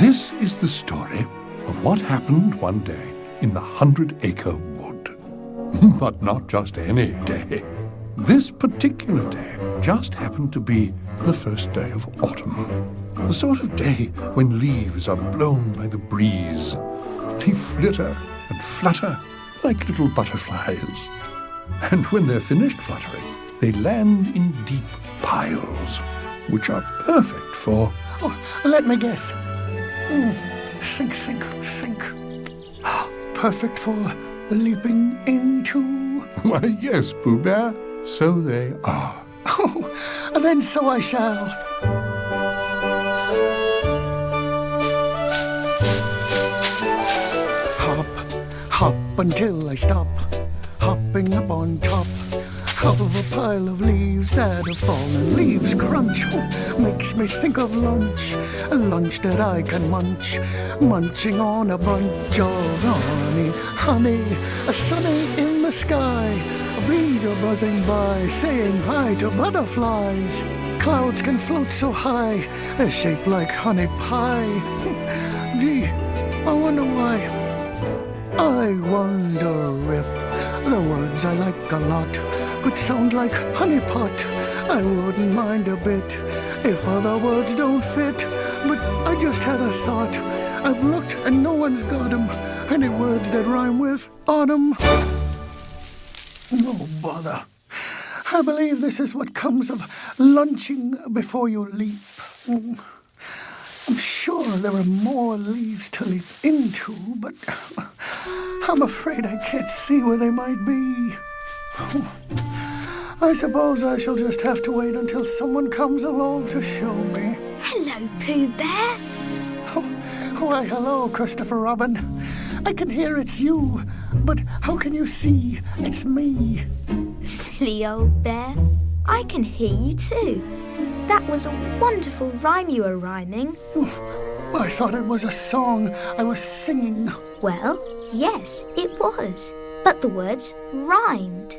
This is the story of what happened one day in the 100-acre wood. But not just any day. This particular day just happened to be the first day of autumn. The sort of day when leaves are blown by the breeze. They flitter and flutter like little butterflies. And when they're finished fluttering, they land in deep piles, which are perfect for... Oh, let me guess. Sink, sink, sink. Perfect for leaping into... Why, yes, Pooh Bear, so they are. Oh, then so I shall. Hop, hop until I stop, hopping up on top of a pile of leaves that have fallen. Leaves crunch, makes me think of lunch, a lunch that I can munch, munching on a bunch of honey, a sunny in the sky, a breeze are buzzing by, saying hi to butterflies. Clouds can float so high, they're shaped like honey pie. Gee, I wonder why. I wonder if the words I like a lot could sound like honeypot. I wouldn't mind a bit if other words don't fit. But I just had a thought. I've looked and no one's got 'em. Any words that rhyme with autumn? No bother. I believe this is what comes of lunching before you leap. I'm sure there are more leaves to leap into, but I'm afraid I can't see where they might be. I suppose I shall just have to wait until someone comes along to show me. Hello, Pooh Bear. Why, hello, Christopher Robin. I can hear it's you, but how can you see it's me? Silly old bear. I can hear you too. That was a wonderful rhyme you were rhyming. I thought it was a song I was singing. Well, yes, it was. But the words rhymed.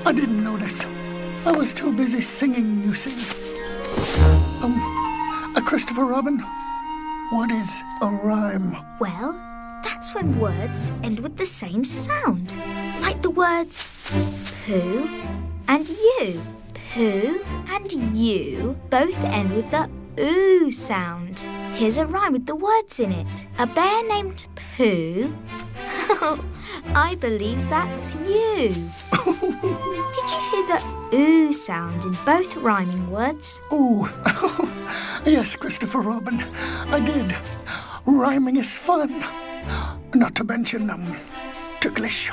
I didn't notice. I was too busy singing, you see. Christopher Robin, what is a rhyme? Well, that's when words end with the same sound. Like the words poo and you. Pooh and you both end with the oo sound. Here's a rhyme with the words in it. A bear named Pooh. I believe that's you. Did you hear the oo sound in both rhyming words? Ooh. Yes, Christopher Robin, I did. Rhyming is fun. Not to mention, ticklish.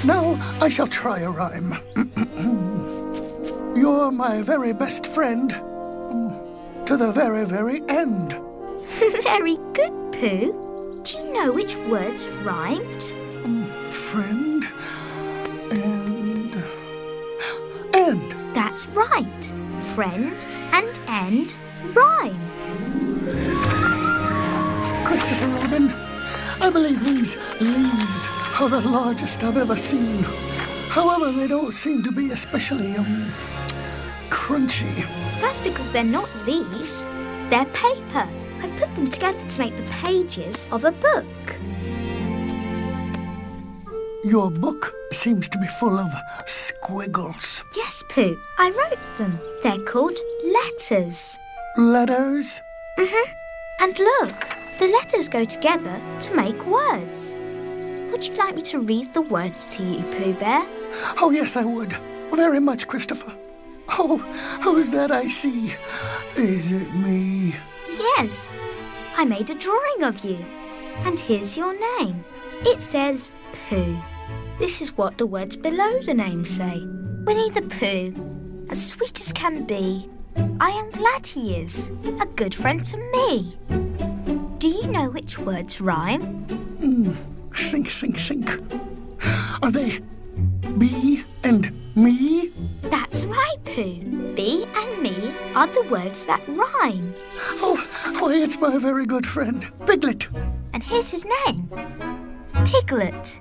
Now I shall try a rhyme. You're my very best friend. To the very, very end. Very good, Pooh. Do you know which words rhymed? Friend and end. That's right. Friend and end rhyme. Christopher Robin, I believe these leaves are the largest I've ever seen. However, they don't seem to be especially, crunchy. That's because they're not leaves. They're paper. I've put them together to make the pages of a book. Your book seems to be full of squiggles. Yes, Pooh. I wrote them. They're called letters. Letters? Mm-hmm. And look, the letters go together to make words. Would you like me to read the words to you, Pooh Bear? Oh, yes, I would. Very much, Christopher. Oh, who's that I see? Is it me? Yes. I made a drawing of you. And here's your name. It says Pooh. This is what the words below the name say. Winnie the Pooh, as sweet as can be. I am glad he is, a good friend to me. Do you know which words rhyme? Think, think, think. Are they be and me? That's right, Pooh. Be and me are the words that rhyme. Oh, why, it's my very good friend, Piglet. And here's his name, Piglet.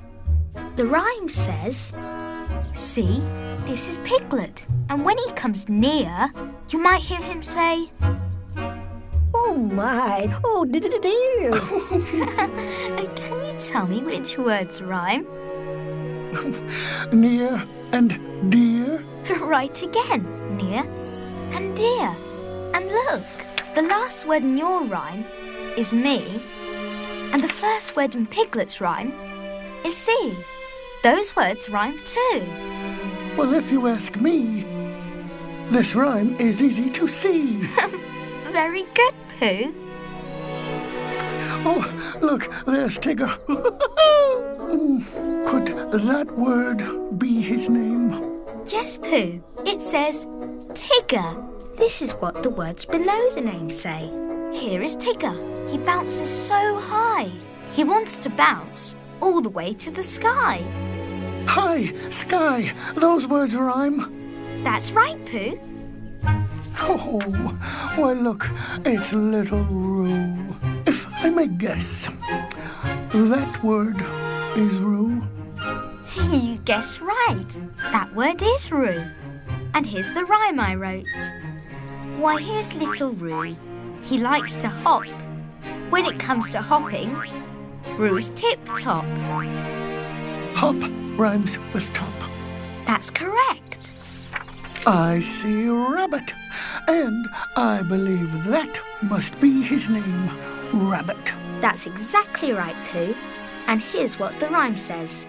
The rhyme says, see, this is Piglet. And when he comes near, you might hear him say, my. Oh, dear. Can you tell me which words rhyme? Near and dear. Right again. Near and dear. And look, the last word in your rhyme is me, and the first word in Piglet's rhyme is see. Those words rhyme too. Well, if you ask me, this rhyme is easy to see. Very good, Pooh. Oh, look, there's Tigger. Could that word be his name? Yes, Pooh. It says Tigger. This is what the words below the name say. Here is Tigger. He bounces so high. He wants to bounce all the way to the sky. Hi, sky. Those words rhyme. That's right, Pooh. Oh, why look, it's little Roo. If I may guess, that word is Roo. You guessed right. That word is Roo. And here's the rhyme I wrote. Why, here's little Roo. He likes to hop. When it comes to hopping, Roo's tip-top. Hop rhymes with top. That's correct. I see rabbit, and I believe that must be his name, Rabbit. That's exactly right, Pooh. And here's what the rhyme says.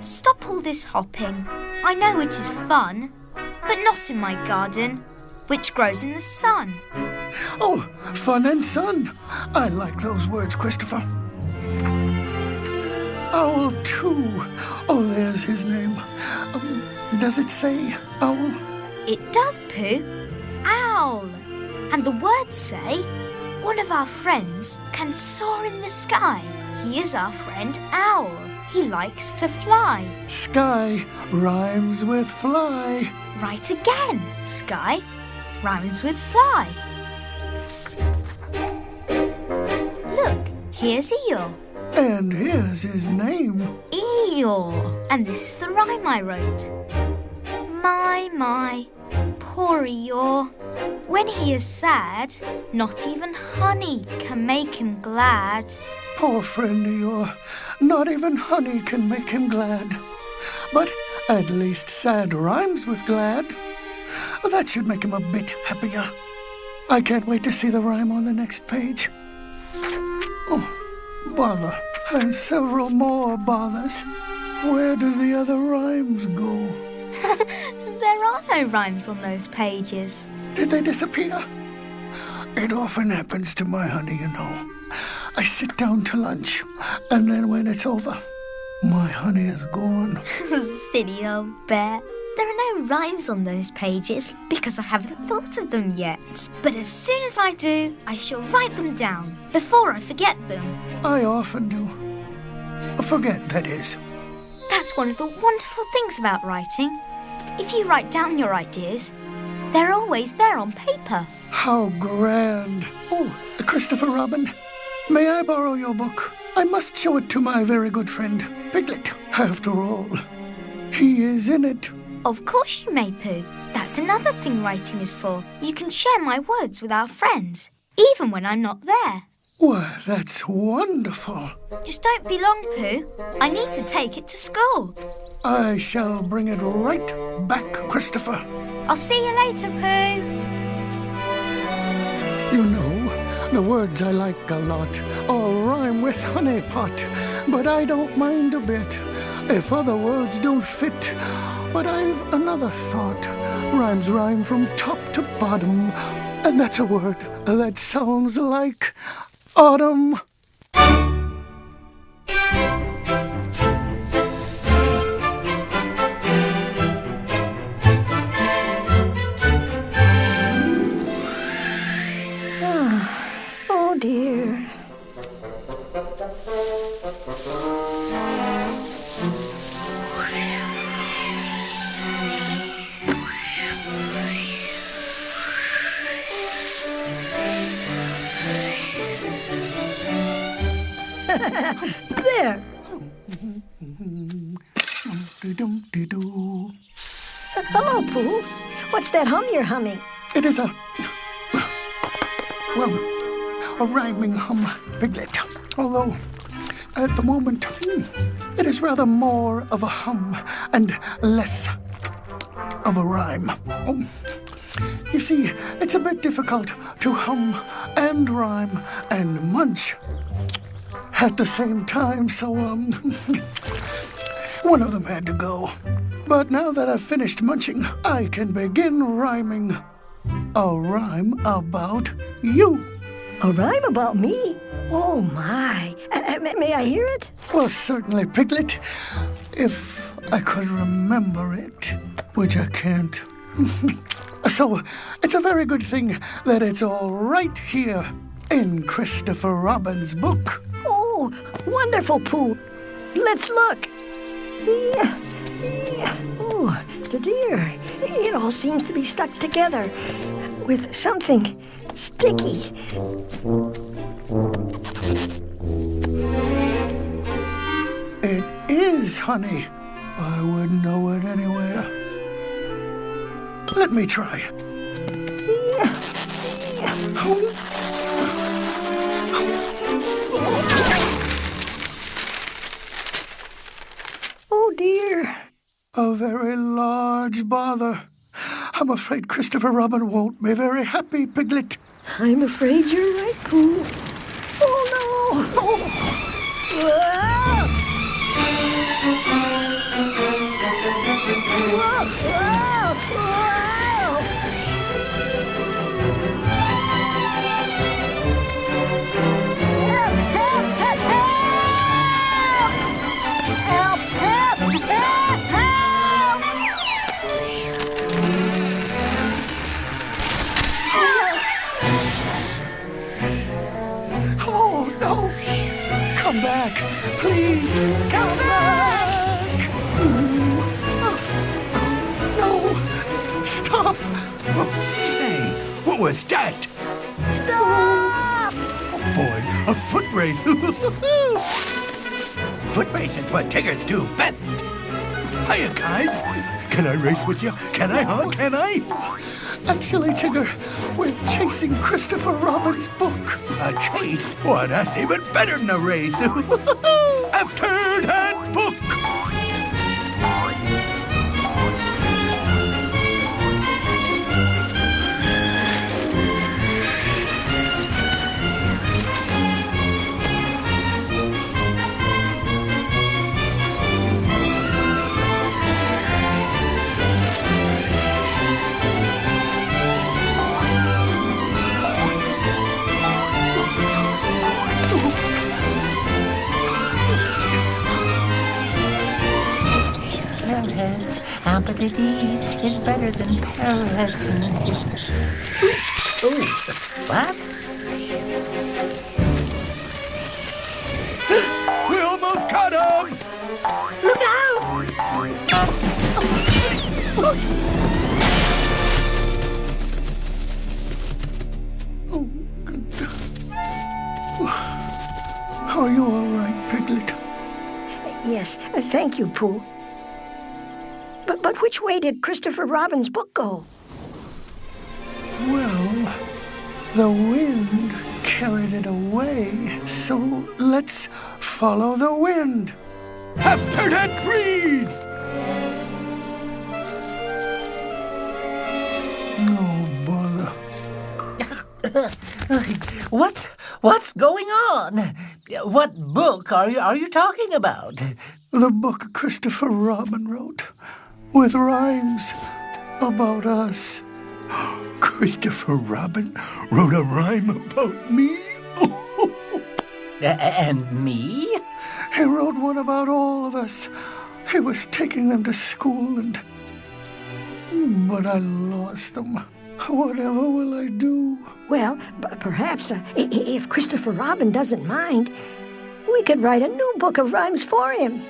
Stop all this hopping. I know it is fun, but not in my garden, which grows in the sun. Oh, fun and sun. I like those words, Christopher. Owl, too. Oh, there's his name. Does it say owl? It does, Pooh. Owl. And the words say, one of our friends can soar in the sky. He is our friend Owl. He likes to fly. Sky rhymes with fly. Right again. Sky rhymes with fly. Look, here's Eeyore. And here's his name. Eeyore. And this is the rhyme I wrote. My, poor Eeyore. When he is sad, not even honey can make him glad. Poor friend Eeyore. Not even honey can make him glad. But at least sad rhymes with glad. That should make him a bit happier. I can't wait to see the rhyme on the next page. Oh, bother. And several more bothers. Where do the other rhymes go? There are no rhymes on those pages. Did they disappear? It often happens to my honey, you know. I sit down to lunch, and then when it's over, my honey is gone. Silly old bear. There are no rhymes on those pages because I haven't thought of them yet. But as soon as I do, I shall write them down before I forget them. I often do. Forget, that is. That's one of the wonderful things about writing. If you write down your ideas, they're always there on paper. How grand. Oh, Christopher Robin, may I borrow your book? I must show it to my very good friend, Piglet. After all, he is in it. Of course you may, Pooh. That's another thing writing is for. You can share my words with our friends, even when I'm not there. Why, that's wonderful. Just don't be long, Pooh. I need to take it to school. I shall bring it right back, Christopher. I'll see you later, Pooh. You know, the words I like a lot all rhyme with honey pot, but I don't mind a bit if other words don't fit. But I've another thought. Rhymes rhyme from top to bottom, and that's a word that sounds like autumn. Oh, dear. There. Hello, Pooh. What's that hum you're humming? It is a... Well, a rhyming hum, Piglet. Although, at the moment, it is rather more of a hum and less of a rhyme. Oh, you see, it's a bit difficult to hum and rhyme and munch at the same time, so, one of them had to go. But now that I've finished munching, I can begin rhyming a rhyme about you. A rhyme about me? Oh, my. May I hear it? Well, certainly, Piglet. If I could remember it, which I can't. So, it's a very good thing that it's all right here in Christopher Robin's book. Oh, wonderful, Pooh. Let's look. Oh, dear. It all seems to be stuck together with something sticky. It is, honey. I wouldn't know it anywhere. Let me try. Oh, dear. A very large bother. I'm afraid Christopher Robin won't be very happy, Piglet. I'm afraid you're right, Pooh. Oh, no. Oh. Whoa. Whoa. Help! Oh, no. Come back. Please, come back. No. Stop. Say, what was that? Stop! Oh, boy, a foot race. Foot race is what Tiggers do best. Hiya, guys. Can I race with you? Can I, huh? Can I? Actually, Tigger, we're chasing Christopher Robin's book. A chase? Well, that's even better than a race. After that book. Competity is better than parrots. Oh, what? We almost caught him! Look out! Are you all right, Piglet? Yes, thank you, Pooh. But which way did Christopher Robin's book go? Well, the wind carried it away, so let's follow the wind. After that breeze! No bother. What's going on? What book are you talking about? The book Christopher Robin wrote, with rhymes about us. Christopher Robin wrote a rhyme about me? And me? He wrote one about all of us. He was taking them to school but I lost them. Whatever will I do? Well, perhaps if Christopher Robin doesn't mind, we could write a new book of rhymes for him.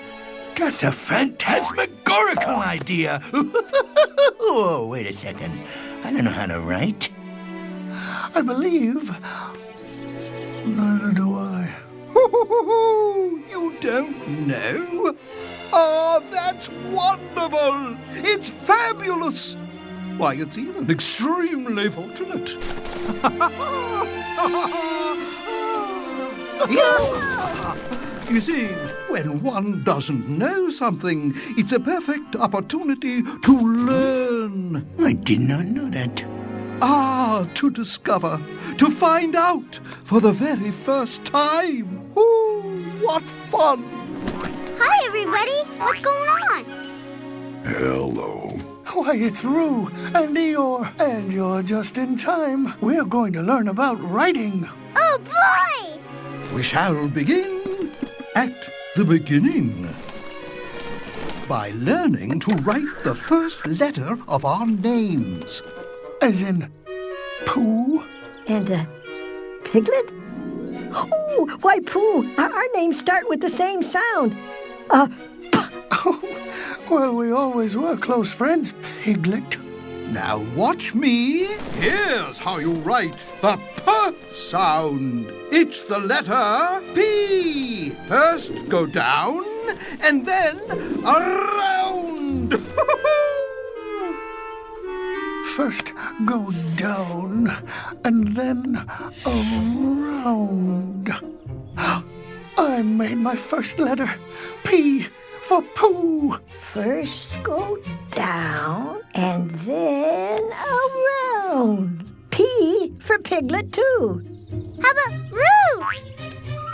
That's a phantasmagorical idea. Oh, wait a second. I don't know how to write. I believe. Neither do I. You don't know? Oh, that's wonderful! It's fabulous! Why, it's even extremely fortunate. You see, when one doesn't know something, it's a perfect opportunity to learn. I did not know that. To discover, to find out for the very first time. Ooh, what fun! Hi, everybody. What's going on? Hello. Why, it's Roo and Eeyore, and you're just in time. We're going to learn about writing. Oh, boy! We shall begin at the beginning by learning to write the first letter of our names. As in Pooh? And, Piglet? Oh, why, Pooh, our names start with the same sound. Well, we always were close friends, Piglet. Now watch me. Here's how you write the P sound. It's the letter P. First go down and then around. First go down and then around. I made my first letter. P for Pooh. First go down and then around. P for Piglet, too. How about Roo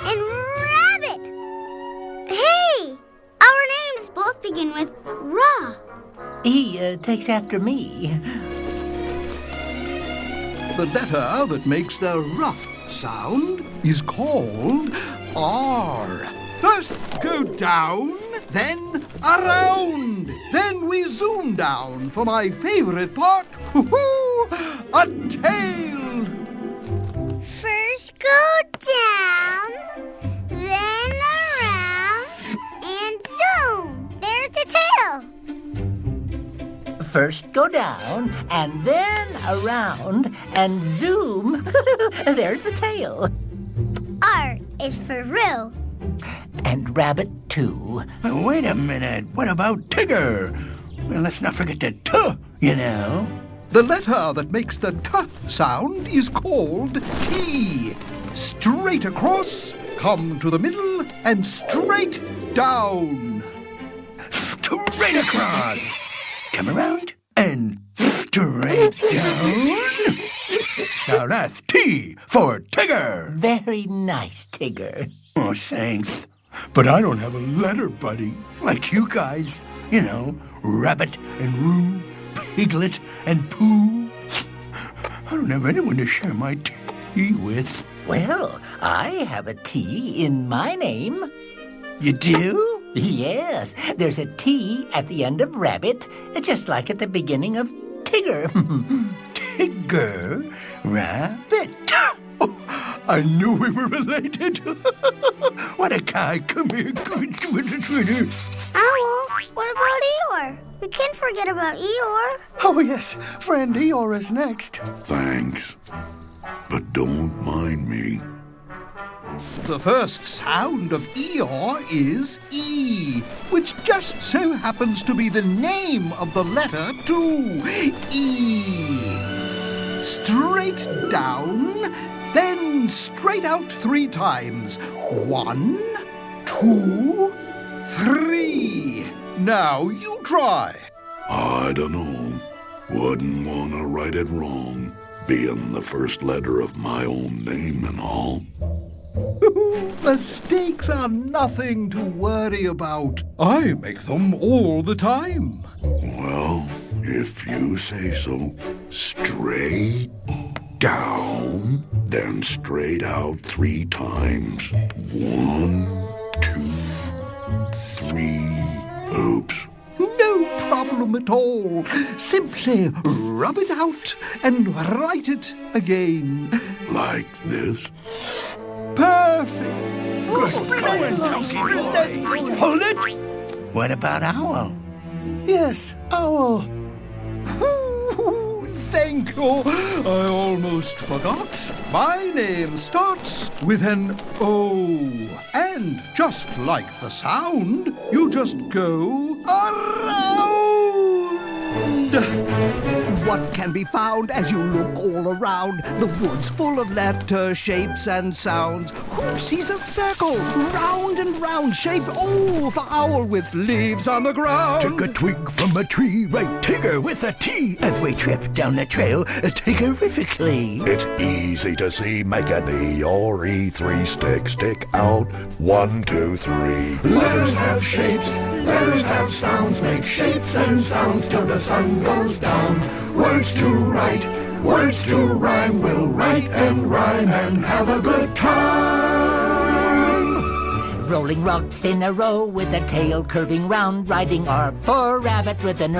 and Rabbit? Hey, our names both begin with Ra. He takes after me. The letter that makes the rough sound is called R. First go down, then around. Then we zoom down for my favorite part, a tail. First go down, then around, and zoom. There's the tail. First go down, and then around, and zoom. There's the tail. R is for Roo. And Rabbit, too. Wait a minute. What about Tigger? Well, let's not forget the T, you know. The letter that makes the T sound is called T. Straight across, come to the middle, and straight down. Straight across. Come around and straight down. Now that's T for Tigger. Very nice, Tigger. Oh, thanks. But I don't have a letter buddy like you guys. You know, Rabbit and Roo, Piglet and Pooh. I don't have anyone to share my tea with. Well, I have a T in my name. You do? Yes, there's a T at the end of Rabbit, just like at the beginning of Tigger. Tigger? Rabbit? Oh, I knew we were related. What a guy. Come here. Owl, what about Eeyore? We can't forget about Eeyore. Oh, yes. Friend Eeyore is next. Thanks, but don't mind me. The first sound of Eeyore is E, which just so happens to be the name of the letter too. E. Straight down, then straight out 3 times. 1, 2, 3. Now you try. I don't know. Wouldn't want to write it wrong, being the first letter of my own name and all. Mistakes are nothing to worry about. I make them all the time. Well, if you say so. Straight down, then straight out 3 times. 1, 2, 3. Oops. No problem at all. Simply rub it out and write it again. Like this? Perfect. Hold it. What about Owl? Yes, Owl. Thank you. I almost forgot. My name starts with an O. And just like the sound, you just go around. what can be found as you look all around. The wood's full of letter shapes and sounds. Who sees a circle, round and round, shaped for owl with leaves on the ground? Take a twig from a tree, write Tigger with a T. As we trip down the trail, Tiggerifically. It's easy to see. Make an E or E3 stick out. 1, 2, 3. Letters have shapes, letters have sounds. Make shapes and sounds till the sun goes down. Words to write, words to rhyme. We'll write and rhyme and have a good time. Rolling rocks in a row with a tail curving round. Riding R for rabbit with an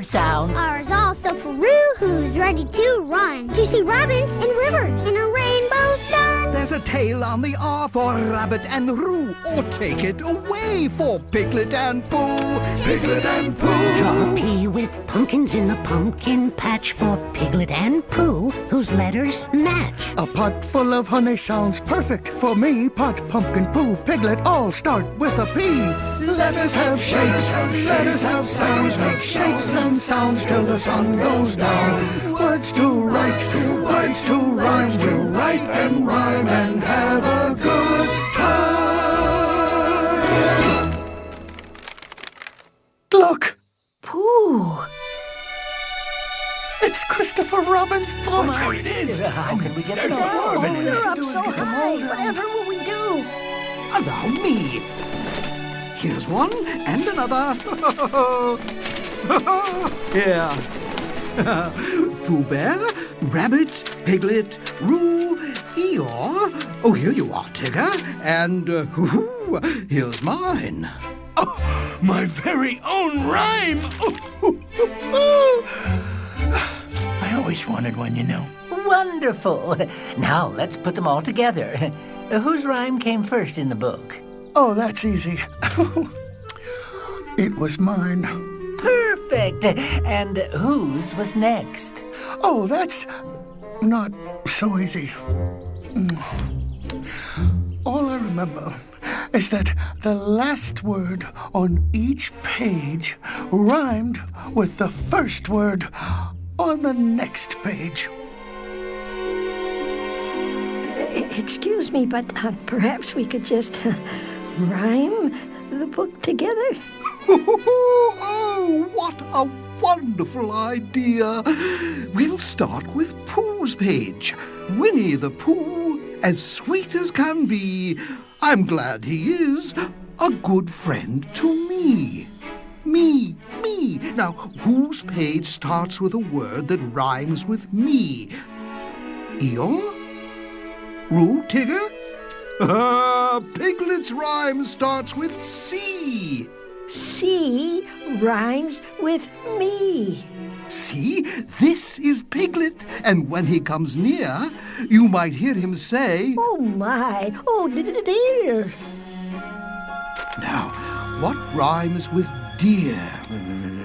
sound. R is also for Roo, who's ready to run. To see robins and rivers in a rainbow sun. There's a tail on the R for rabbit and Roo, or take it away for Piglet and Pooh. Piglet and Pooh. Draw a P with pumpkins in the pumpkin patch for Piglet and Pooh, whose letters match. A pot full of honey sounds perfect for me. Pot, pumpkin, Pooh, Piglet all start with a P. Letters have shapes, letters have sounds. Make shapes and sounds till the sun goes down. Words to write, words to rhyme. We'll write and rhyme and have a good time. Look! Pooh! It's Christopher Robin's portrait. It is. How can we get There's this more out? of it. They're up so high. Whatever will we do? Allow me. Here's one and another. Here. Pooh Bear, Rabbit, Piglet, Roo, Eeyore. Oh, here you are, Tigger. And here's mine. Oh, my very own rhyme. I always wanted one, you know. Wonderful. Now let's put them all together. Whose rhyme came first in the book? Oh, that's easy. It was mine. Perfect. And whose was next? Oh, that's not so easy. All I remember is that the last word on each page rhymed with the first word on the next page. Excuse me, but perhaps we could just rhyme the book together? Oh, what a wonderful idea. We'll start with Pooh's page. Winnie the Pooh, as sweet as can be. I'm glad he is a good friend to me. Me. Now, whose page starts with a word that rhymes with me? Eeyore? Roo, Tigger? Piglet's rhyme starts with C. C rhymes with me. See, this is Piglet, and when he comes near, you might hear him say, Oh my, oh dear. Now, what rhymes with deer?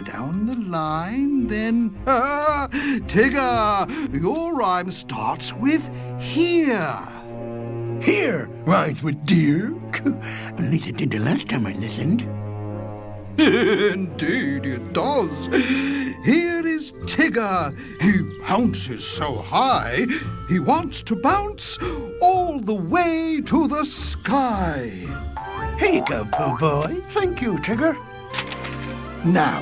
Down the line, then, Tigger, your rhyme starts with here. Here rhymes with deer. At least it did the last time I listened. Indeed it does. Here is Tigger. He bounces so high, he wants to bounce all the way to the sky. Here you go, Pooh Boy. Thank you, Tigger. Now,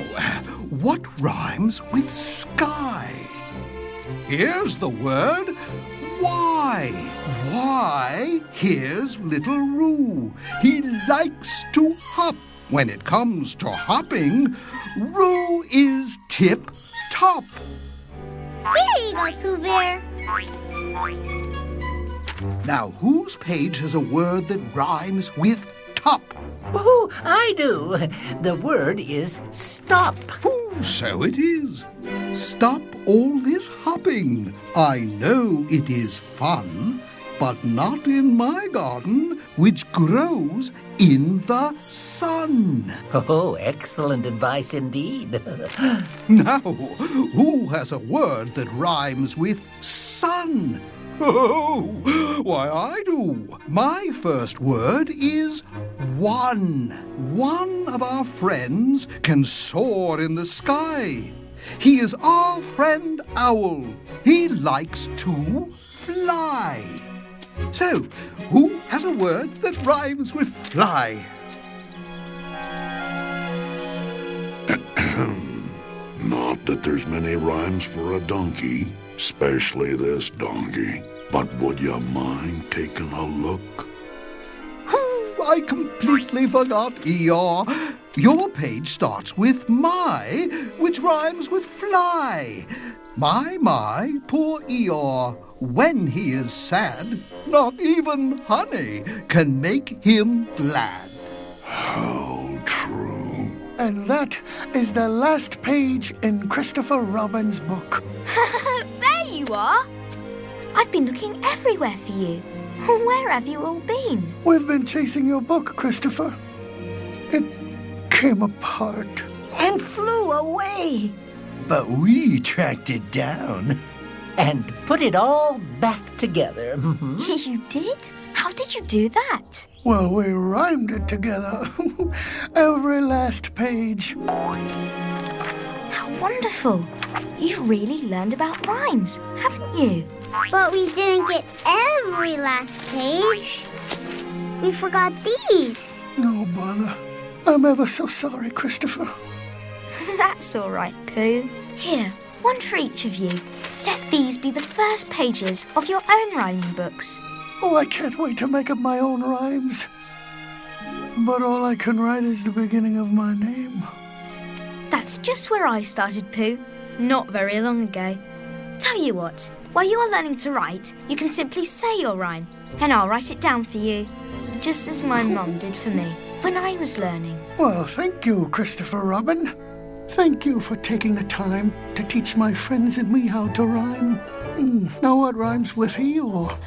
what rhymes with sky? Here's the word why. Why, here's little Roo. He likes to hop. When it comes to hopping, Roo is tip-top. Here you go, Pooh Bear. Now, whose page has a word that rhymes with top? Oh, I do. The word is stop. Oh, so it is. Stop all this hopping. I know it is fun, but not in my garden, which grows in the sun. Oh, excellent advice indeed. Now, who has a word that rhymes with sun? Oh, why, I do. My first word is one. One of our friends can soar in the sky. He is our friend Owl. He likes to fly. So, who has a word that rhymes with fly? Not that there's many rhymes for a donkey, especially this donkey. But would you mind taking a look? I completely forgot, Eeyore. Your page starts with my, which rhymes with fly. My, poor Eeyore. When he is sad, not even honey can make him glad. How true. And that is the last page in Christopher Robin's book. There you are. I've been looking everywhere for you. Where have you all been? We've been chasing your book, Christopher. It came apart. And flew away. But we tracked it down. And put it all back together. You did? How did you do that? Well, we rhymed it together. Every last page. How wonderful. You've really learned about rhymes, haven't you? But we didn't get every last page. We forgot these. No bother. I'm ever so sorry, Christopher. That's all right, Pooh. Here, one for each of you. Let these be the first pages of your own rhyming books. Oh, I can't wait to make up my own rhymes. But all I can write is the beginning of my name. That's just where I started, Pooh. Not very long ago. Tell you what, while you are learning to write, you can simply say your rhyme, and I'll write it down for you, just as my mum did for me when I was learning. Well, thank you, Christopher Robin. Thank you for taking the time to teach my friends and me how to rhyme. Now what rhymes with Eeyore?